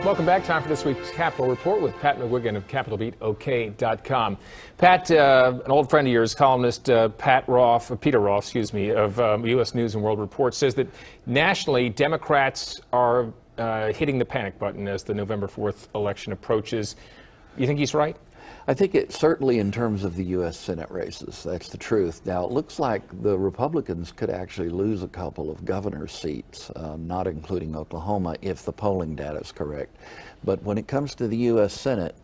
Welcome back. Time for this week's Capitol Report with Pat McGuigan of CapitolBeatOK.com. Pat, an old friend of yours, columnist Peter Roff, of U.S. News and World Report, says that nationally, Democrats are hitting the panic button as the November 4th election approaches. You think he's right? I think it certainly in terms of the U.S. Senate races, that's the truth. Now, it looks like the Republicans could actually lose a couple of governor seats, not including Oklahoma, if the polling data is correct. But when it comes to the U.S. Senate,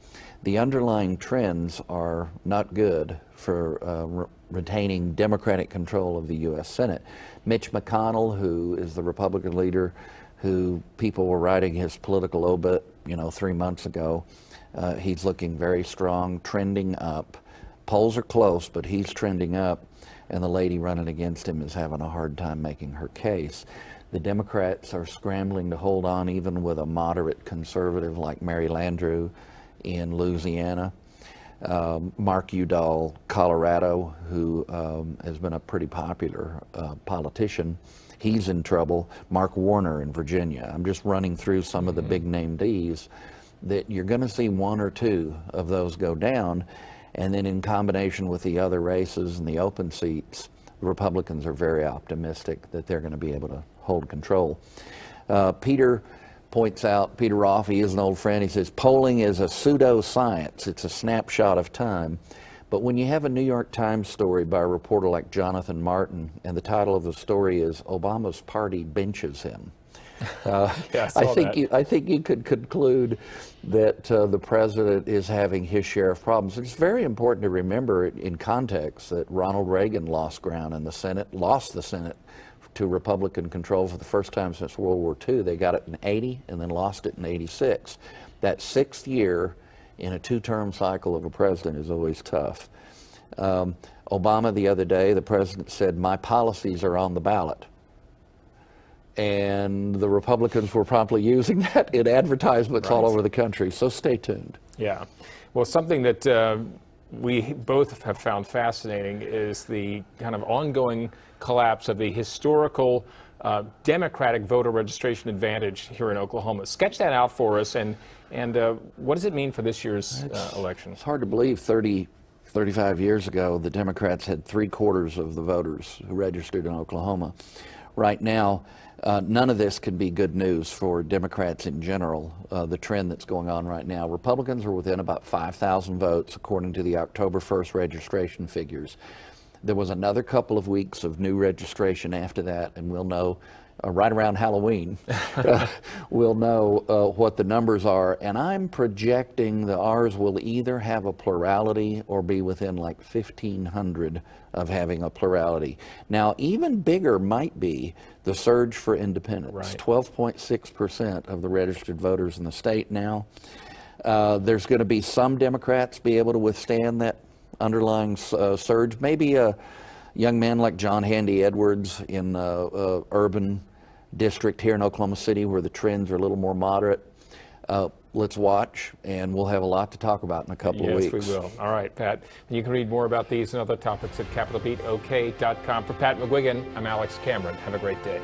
the underlying trends are not good for retaining Democratic control of the U.S. Senate. Mitch McConnell, who is the Republican leader, who people were writing his political obit, 3 months ago, he's looking very strong, trending up. Polls are close, but he's trending up, and the lady running against him is having a hard time making her case. The Democrats are scrambling to hold on, even with a moderate conservative like Mary Landrieu in Louisiana. Mark Udall, Colorado, who has been a pretty popular politician, he's in trouble. Mark Warner in Virginia. I'm just running through some of the big name Ds that you're going to see one or two of those go down, and then in combination with the other races and the open seats, the Republicans are very optimistic that they're going to be able to hold control. Peter points out, Peter Roff, he is an old friend, he says, polling is a pseudo-science. It's a snapshot of time. But when you have a New York Times story by a reporter like Jonathan Martin, and the title of the story is Obama's Party Benches Him, I think you could conclude that the president is having his share of problems. It's very important to remember in context that Ronald Reagan lost ground in the Senate, lost the Senate to Republican control for the first time since World War II. They got it in 80 and then lost it in 86. That sixth year in a two-term cycle of a president is always tough. Obama the other day, the president said, "My policies are on the ballot." And the Republicans were promptly using that in advertisements all over the country. So stay tuned. Yeah. Well, something that we both have found fascinating is the kind of ongoing collapse of the historical Democratic voter registration advantage here in Oklahoma. Sketch that out for us, and what does it mean for this year's election? It's hard to believe 35 years ago, the Democrats had 3/4 of the voters who registered in Oklahoma. Right now, none of this can be good news for Democrats in general, the trend that's going on right now. Republicans are within about 5,000 votes, according to the October 1st registration figures. There was another couple of weeks of new registration after that, and we'll know right around Halloween, we'll know what the numbers are. And I'm projecting that ours will either have a plurality or be within like 1,500 of having a plurality. Now, even bigger might be the surge for independents. Right. 12.6% of the registered voters in the state now. There's going to be some Democrats be able to withstand that underlying surge. Maybe a young man like John Handy Edwards in urban district here in Oklahoma City where the trends are a little more moderate. Let's watch, and we'll have a lot to talk about in a couple of weeks. Yes, we will. All right, Pat. You can read more about these and other topics at CapitolBeatOK.com. For Pat McGuigan, I'm Alex Cameron. Have a great day.